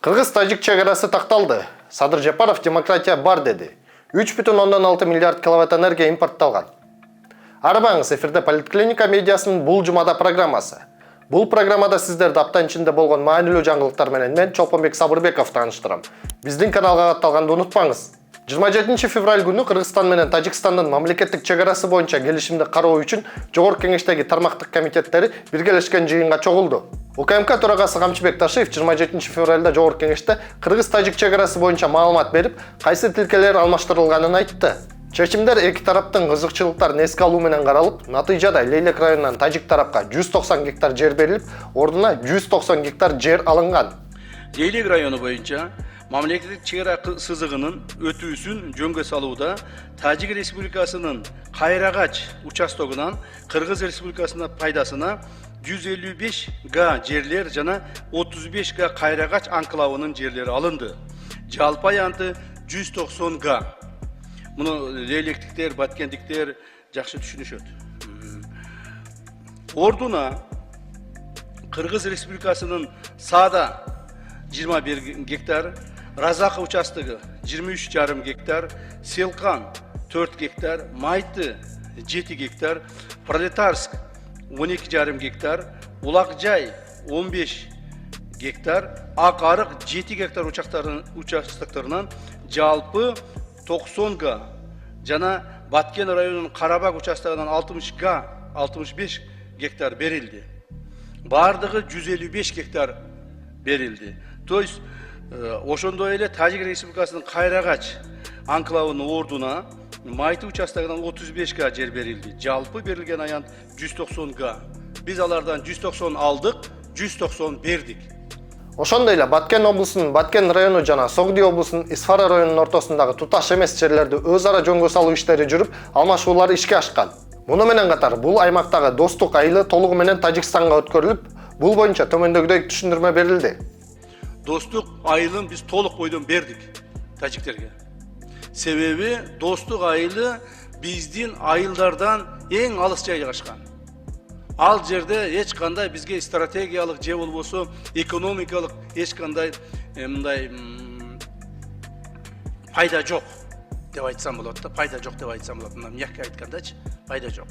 Кыргыз-тажик чегарасы такталды. Садыр Жапаров демократия бар деди. 3,6 миллиард киловатт энергия импортталган. Арбаңыз эфирде Политклиника медиасынын бул жумада программасы. Бул программада сиздерди аптанын ичинде болгон маанилүү жаңылыктар менен мен Чолпонбек Сабырбеков тааныштырам. Биздин каналга катталганды унутпаңыз. 27 февраль күнү Кыргызстан менен Тажикстандын мамлекеттик чегарасы боюнча келишимди кароо үчүн Жогорку Кеңештеги тармактык комитеттери биргелешкен жыйынга чогулду. УКМК төрагасы Камчыбек Ташиев 27 февралда Жогорку Кеңеште Кыргыз-Тажик чегарасы боюнча маалымат берип, кайсы тилкелер алмаштырылганын айтты. Чечимдер эки тараптын кызыкчылыктарын эске алуу менен каралып, натыйжада Лейлек районунан Тажик тарапка 190 гектар жер берилип, ордуна 190 гектар жер алынган. Лейлек району боюнча мамлекеттик чегара сызыгынын өтүүсүн жөнгө салууда Тажик Республикасынын Кайрагач участогунан Кыргыз Республикасына пайдасына 155 га жерлер жана 35 га Кайрагач анклавынын жерлери алынды. Жалпы аянты 190 га. Муну лейлектиктер, баткендиктер жакшы түшүнүшөт. Ордуна Кыргыз Республикасынын Саада 21 гектар, Разака участогы 23,5 гектар, Селкан 4 гектар, Майты 7 гектар, Пролетарск 12,5 гектар, Улакжай 15 гектар, Акарык 7 гектар участоктарынан жалпы 90 га жана Баткен районунун Карабак участогунан 60 га 65 гектар берилди. Бардыгы 155 гектар берилди. То есть ошондой эле Тажик Республикасынын Кайрагач анклавынын ордуна Майты участогунан 35 га жер берилди. Жалпы берилген аянт 190 га. Биз алардан 190 алдык, 190 бердик. Ошондой эле Баткен облусунун Баткен району жана Согди облусунун Исфара районунун ортосундагы туташ эмес жерлерди өз ара жөнгө салуу иштери жүрүп, алмашуулар ишке ашкан. Муну менен катар бул аймактагы достук айылы толугу менен Тажикстанга өткөрүлүп, бул боюнча төмөндөгүдөй түшүндүрмө берилди. Достук айылын биз толук бойдон бердик тажиктерге. Себеби достук айылы биздин айылдардан эң алыс жайгашкан. Ал жерде эч кандай бизге стратегиялык же болбосо экономикалык эч кандай мындай пайда жок деп айтсам болот да, пайда жок деп айтсам болот. Мына мягко айткандачы, пайда жок.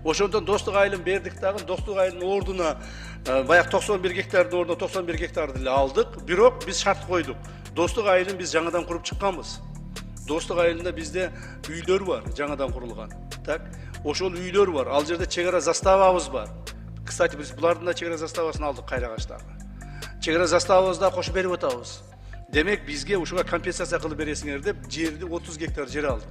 Ошондон достук айылын бердик дагы, достук айылдын ордуна баягы 91 гектардын ордуна 91 гектарды эле алдык. Бирок биз шарт койдук. Достук айылын биз жаңадан куруп чыкканбыз. Достук айылында бизде үйлөр бар, жаңадан курулган. Так, ошол үйлөр бар. Ал жерде чегара заставабыз бар. Кстати, биз булардын да чегара заставасын алдык Кайрагачтагы. Чегара заставабызды да кошуп берип атабыз. Демек бизге ушуга компенсация кылып бересиңер деп жерди 30 гектар жер алдык.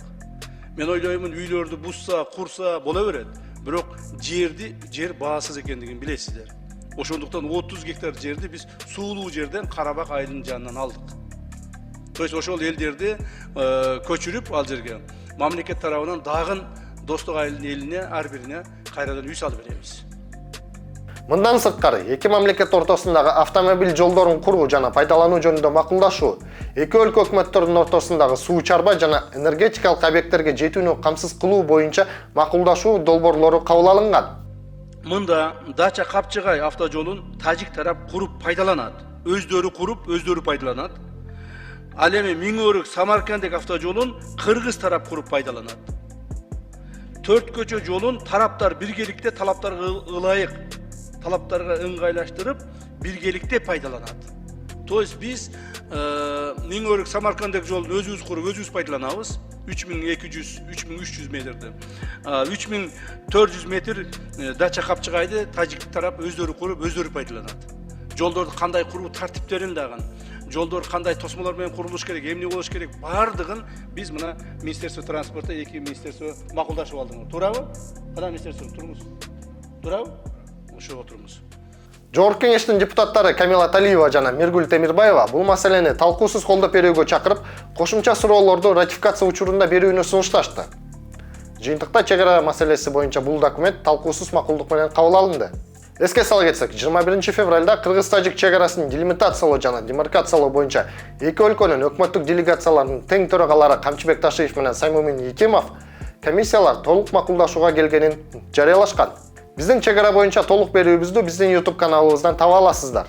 Мен ойлоймун, үйлөрдү бузса, курса боло берет. Бирок жер баасыз экендигин билесиздер. Ошондуктан 30 гектар жерди биз суулуу жерден Карабак айылынын жанынан алдык. То есть ошол элдерди көчүрүп ал жерге мамлекет тарабынан дагы достук айылдын элине ар бирине кайрадан үй салып беребиз. Мындан сырткары эки мамлекет ортосундагы автомобиль жолдорун куруу жана пайдалануу жөнүндө макулдашуу, эки өлкө өкмөттөрүнүн ортосундагы суу чарба жана энергетикалык объекттерге жетүүнү камсыз кылуу боюнча макулдашуу долбоорлору кабыл алынган. Мында Дача Капчыгай автожолун Тажик тарап куруп пайдаланат. Өздөрү куруп, өздөрү пайдаланат. Ал эми Миңөрүк Самаркандек автожолун Кыргыз тарап куруп пайдаланат. Төрт көчө жолун тараптар биргеликте талаптарга ылайык, талаптарга ыңгайлаштырып, биргеликте пайдаланат. То есть биз Миңөрүк Самаркандек жолун өзүбүз куруп, өзүбүз пайдаланабыз. 3200-3300 метрди. 3400 метр Дача Капчыгайды Тажик тарап өздөрү куруп, өздөрү пайдаланат. Жолдорду кандай куруу тартиптерин дагы, жолдор кандай тосмолор менен курулуш керек, эмне болуш керек, бардыгын биз мына Министерство транспорта, эки министерство макулдашып алдык. Туурабы? Кана министерство турмуз. Туурабы? Ошого турмуз. Жогорку Кеңештин депутаттары Камила Талиева жана Миргүл Темирбаева бул маселени талкуусуз колдоп берүүгө чакырып, кошумча суроолорду ратификация учурунда берүүнү сунушташты. Жыйынтыкта чегара маселеси боюнча бул документ талкуусуз макулдук менен кабыл алынды. Эске сала кетсек, 21 февралда Кыргыз-Тажик чегарасын делимитациялоо жана демаркациялоо боюнча эки өлкөнүн өкмөттүк делегацияларынын тең төрагалары Камчыбек Ташиев менен Саймумин Якимов комиссиялар толук макулдашууга келгенин жарыялашкан. Биздин чегара боюнча толук берүүбүздү биздин YouTube каналыбыздан таба аласыздар.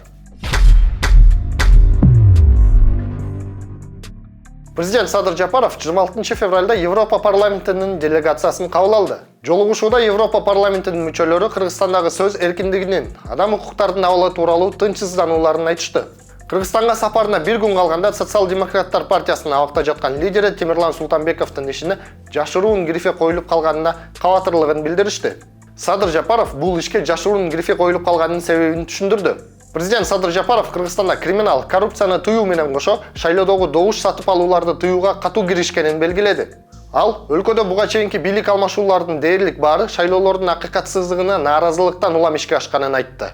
Президент Садыр Жапаров 26 февралда Европа парламентінің делегациясын кабыл алды. Жолугушууда Европа парламентінің мүчөлөрү Кыргызстандагы сөз эркиндигинин, адам укуктарынын абалы тууралуу тынчсызданууларын айтышты. Кыргызстанга сапарына bir күн калганда Социал-демократтар партиясынын абакта жаткан лидери Темирлан Султанбековдун ишине жашыруун грифе коюлуп калганына кабатырлыгын билдиришти. Садыр Жапаров бул ишке жашыруун грифе коюлуп калганынын себебин түшүндүрдү. Президент Садыр Жапаров Кыргызстанда криминал, коррупцияны тыюу менен кошо шайлоодогу добуш сатып алууларды тыюуга катуу киришкенин белгиледи. Ал өлкөдө буга чейинки бийлик алмашуулардын дээрлик баары шайлоолордун акыйкатсыздыгына нааразылыктан улам ишке ашканын айтты.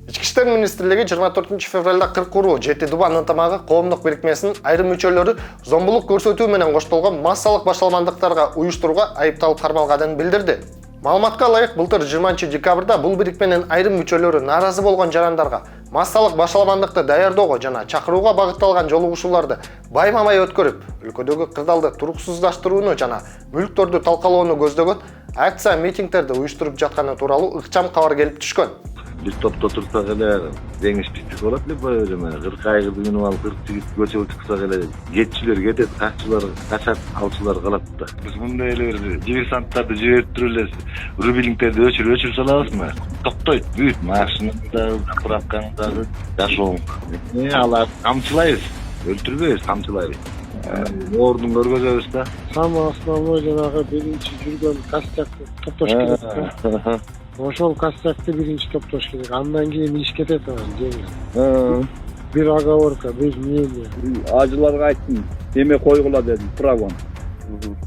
Ички иштер министрлиги 24 февралда 40 жети Дубан ынтымагы коомдук бирикмесинин айрым мүчөлөрү зомбулук көрсөтүү менен коштолгон массалык башаламандыктарга уюштурууга айыпталып кармалганын билдирди. Маалыматка ылайык, былтыр 20 декабрда бул бирикменин айрым мүчөлөрү нааразы болгон жарандарга массалык башаламандыкты даярдоого жана чакырууга багытталган жолугушууларды байма-бай өткөрүп, өлкөдөгү кырдаалды туруксуздаштырууну жана мүлктөрдү талкалоону көздөгөн акция митингдерди уюштуруп жатканы тууралуу ыкчам кабар келип түшкөн. Biz topta otursak hele deniz pislik olap ne böyle mi? 40 aygır günü al 40 jigit göçe çıksak hele getçiler getet, kaççılar, kaçak alçılar kalat da. Biz bunda ele diversantlarda jiberttirelez, rubillinglerdi öçür salabız mı? Toktoyt, büyüt maaşında, bırakkanında, yaşoğun. Ne alar, kamçılayız, öldürbeyiz, kamçılayız. Ordun görgözöbüz da. Самый основной жанагы биринчи жүргөн костякты топтош керек. Ошол костякты биринчи топтош керек. Андан кийин иш кетет анан жеңил. Bir оговорка, bir мнение. Acılarga ayttım. Deme koygula dedim. Pravon.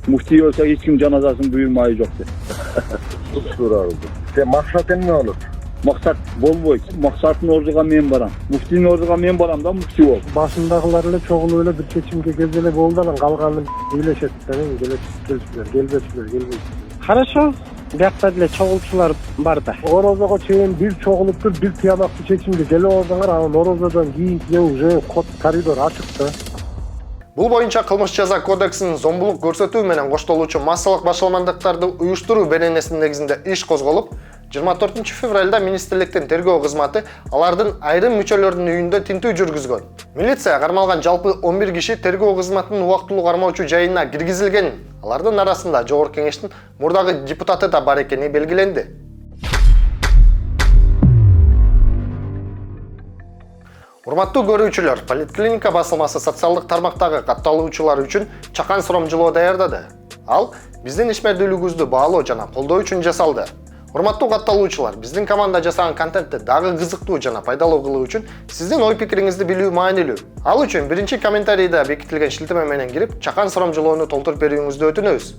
Mufti ölse hiç kim canazasını duyurmayı yok dedi. Tutturardı. Maksatın ne olur? Maksat bol boy. Maksatın orduga men baram. Muftinin orduga men baram da mufti ol. Başındagılar эле чогуу эле bir чечимге келсе эле болду, анан калганын үйлөшөт да, келбечилер. Хорошо. Биякта деле чогулчулар бар да. Орозого чейин бир чогулуп туруп, бир тыянактуу чечимге келип алсаңар, анан орозодон кийинки уже код коридор ачык да. Бул боюнча кылмыш жаза кодексинин зомбулук көрсөтүү менен коштолуучу массалык башаламандыктарды уюштуруу беренесинин негизинде иш козголуп, 24 февралда министрликтин тергөө кызматы алардын айрым мүчөлөрүнүн үйүндө тинтүү жүргүзгөн. Милиция кармалган жалпы 11 киши тергөө кызматынын убактылуу кармоочу жайына киргизилген. Алардын арасында Жогорку Кеңештин мурдагы депутаты да бар экени белгиленди. Урматтуу көрүүчүлөр, Политклиника басылмасы социалдык тармактагы катталуучулар үчүн чакан суромжулоо даярдады. Ал биздин ишмердүүлүгүбүздү баалоо жана колдоо үчүн жасалды. Урматтуу катталуучулар, биздин команда жасаган контентти дагы кызыктуу жана пайдалуу кылуу үчүн сиздин ой пикириңизди билүү маанилүү. Ал үчүн биринчи комментарийда бекитилген шилтеме менен кирип, чакан суромжулоону толтуруп берүүңүздү өтүнөбүз.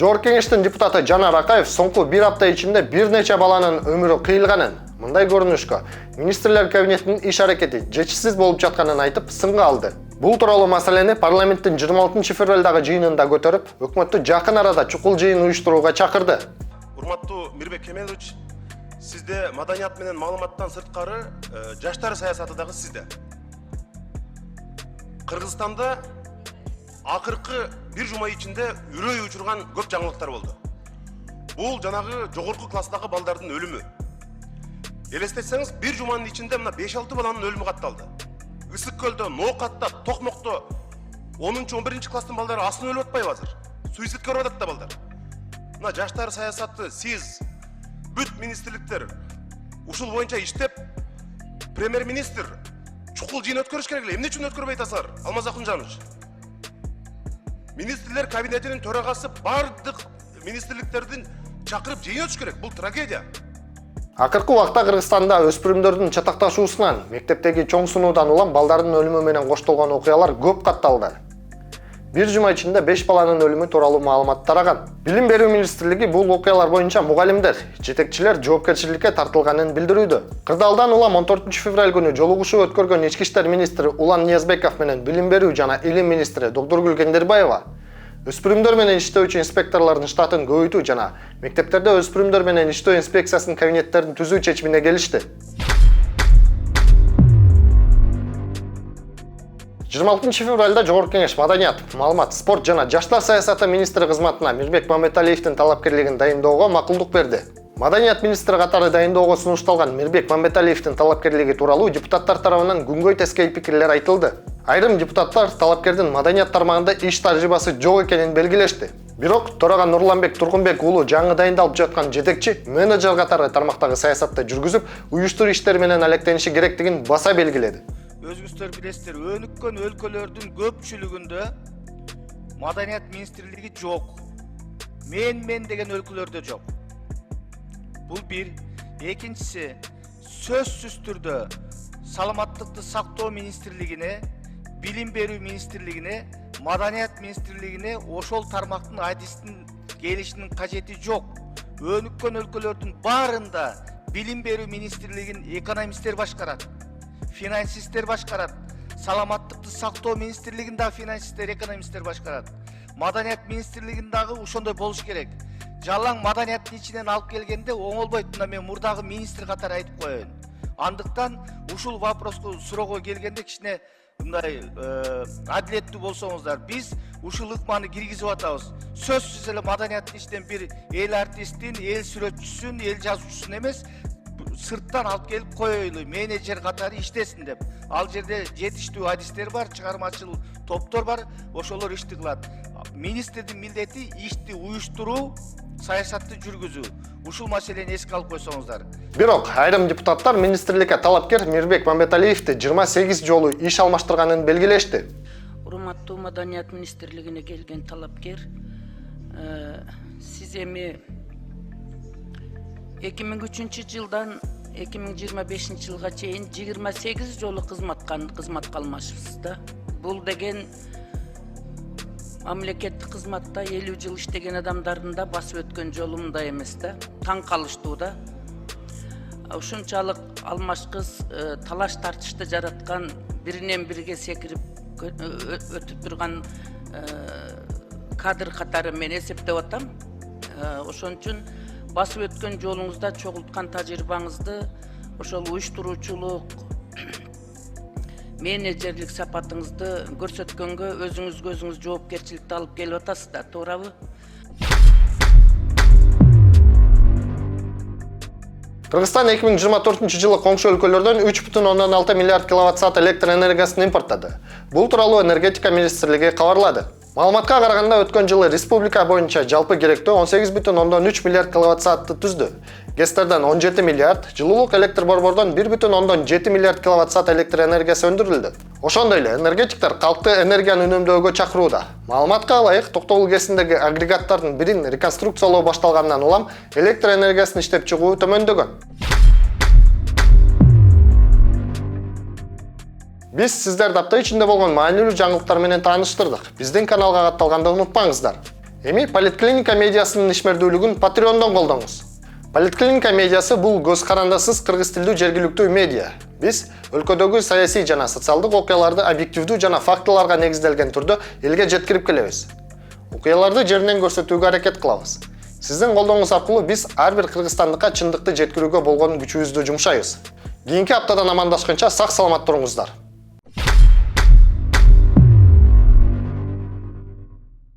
Жогорку Кеңештин депутаты Жанар Акаев соңку bir апта ичинде бир нече баланын өмүрү кыйылганын, мындай көрүнүшкө министрлер кабинетинин иш аракети жетишсиз болуп жатканын айтып, сынга алды. Бул тууралуу маселени парламенттин 26 февралдагы жыйынында көтөрүп, өкмөттү жакын арада чукул жыйын уюштурууга чакырды. Урматтуу Мирбек Кемелович, сизде маданият менен маалыматтан сырткары жаштар саясаты дагы сизде. Кыргызстанда акыркы bir жума ичинде үрөй учурган көп жаңылыктар болду. Бул жанагы жогорку класстагы балдардын өлүмү. Элестетсеңиз, bir жуманын ичинде мына 5-6 баланын өлүмү катталды. Ысык көлдө, Ноокатта, Токмокто 10-11 класстын балдары астын өлүп атпайбы азыр? Суицидке барып атат да балдар. Мына жаштар саясаты, сиз бүт министрликтер ушул боюнча иштеп, премьер-министр чукул жыйын өткөрүш керек эле. Эмне үчүн өткөрбөй атасыздар? Алмаз Акунжанович. Министрлер кабинетinin төрагасы бардык министрликтердин чакырып жыйын өтүш керек. Бул трагедия. Акыркы убакта Кыргызстанда өспүрүмдөрдүн чатакташуусунан, мектептеги чоң сынуудан улам балдардын өлүмү менен коштолгон окуялар көп катталды. Bir жума ичинде 5 баланын өлүмү тууралуу маалымат тараган. Билим берүү министрлиги бул окуялар боюнча мугалимдер, жетекчилер жоопкерчиликке тартылганын билдирүүдө. Кырдаалдан улам 14 февраль күнү жолугушуу өткөргөн ички иштер министри Улан Ниязбеков менен билим берүү жана илим министри Доктургүл Кендербаева өспүрүмдөр менен иштөөчү инспекторлордун штатын көбөйтүү жана мектептерде өспүрүмдөр менен иштөө инспекциясынын кабинеттерин түзүү чечимине келишти. 26 февралда Жогорку Кеңеш маданият, маалымат, спорт жана жаштар саясаты министри кызматына Мирбек Маматалиевдин талапкерлигин дайындоого макулдук берди. Маданият министри катары дайындоого сунушталган Мирбек Мамбеталиевдин талапкерлиги тууралуу депутаттар тарабынан күнгөй тескей пикирлер айтылды. Айрым депутаттар талапкердин маданият тармагында иш тажрыйбасы жок экенин белгилешти. Бирок Торага Нурланбек Тургунбек уулу жаңы дайындалып жаткан жетекчи менеджер катары тармактагы саясатты жүргүзүп, уюштуруу иштери менен алектениши керектигин баса белгиледи. Өзүңүздөр билесиздер, өнүккөн өлкөлөрдүн көпчүлүгүндө маданият министрлиги жок. Мен деген өлкөлөрдө жок. Бул бир. Экинчиси, сөзсүз түрдө саламаттыкты сактоо министрлигине, билим берүү министрлигине, маданият министрлигине ошол тармактын адистин келишинин кажети жок. Өнүккөн өлкөлөрдүн баарында билим берүү министрлигин экономисттер башкарат, финансисттер башкарат. Саламаттыкты сактоо министрлигин да финансисттер, экономисттер башкарат. Маданият министрлигин дагы ошондой болуш керек. Жалаң маданияттын ичинен алып келгенде оңолбойт. Мына мен мурдагы министр катары айтып коеюн. Андыктан ушул вопроско суроого келгенде кичине мындай адилеттүү болсоңуздар, биз ушул ыкманы киргизип атабыз. Сөзсүз эле маданияттын ичинен бир эл артистин, эл сүрөтчүсүн, эл жазуучусун эмес, сырттан алып келип коелу, менеджер катары иштесин деп. Ал жерде жетиштүү адистер бар, чыгармачыл топтор бар, ошолор ишти кылат. Министрдин милдети ишти уюштуруу, саясатты жүргүзүү. Ушул маселени эске алып койсоңуздар. Бирок айрым депутаттар министрликке талапкер Мирбек Мамбеталиевди 28 жолу иш алмаштырганын белгилешти. Урматтуу маданият министрлигине келген талапкер, сиз эми 2003 жылдан 2025 жылга чейин 28 жолу кызматка алмашыпсыз да. Бул деген мамлекеттик кызматта 50 жыл иштеген адамдардын да басып өткөн жолу мындай эмес да. Таң калыштуу да. Ушунчалык алмашкыз талаш тартышты жараткан, биринен бирге секирип өтүп турган кадр катары мен эсептеп атам. Ошон үчүн басып өткөн жолуңузда чогулткан тажрыйбаңызды, ошол уюштуруучулук, менеджерлик сапатыңызды көрсөткөнгө өзүңүз жоопкерчиликти алып келип атасыз да, туурабы? Кыргызстан 2024 жылы коңшу өлкөлөрдөн 3,6 миллиард киловатт-саат электр энергиясын импорттады. Бул тууралуу энергетика министрлиги кабарлады. Маалыматка караганда өткөн жылы республика боюнча жалпы керектөө 18,3 миллиард киловатт-саатты түздү. ГЭСтерден 17 миллиард, жылуулук электр борбордон 1,7 миллиард киловатт-саат электр энергиясы өндүрүлдү. Ошондой эле энергетиктер калкты энергияны үнөмдөөгө чакырууда. Маалыматка ылайык, Токтогул КЭСиндеги агрегаттардын бирин реконструкциялоо башталгандан улам электр энергиясын иштеп чыгуу төмөндөгөн. Биз сиздерди апта ичинде болгон маанилүү жаңылыктар менен тааныштырдык. Биздин каналга катталганды унутпаңыздар. Эми Политклиника медиасынын ишмердүүлүгүн Patreon'дон колдоңуз. Политклиника медиасы бул көз карандысыз кыргыз тилдүү жергиликтүү медиа. Биз өлкөдөгү саясий жана социалдык окуяларды объективдүү жана фактыларга негизделген түрдө элге жеткирип келебиз. Окуяларды жеринен көрсөтүүгө аракет кылабыз. Сиздин колдооңуз аркылуу биз ар бир кыргызстандыкка чындыкты жеткирүүгө болгон күчүбүздү жумшайбыз. Кийинки аптадан амандашканча сак саламат туруңуздар.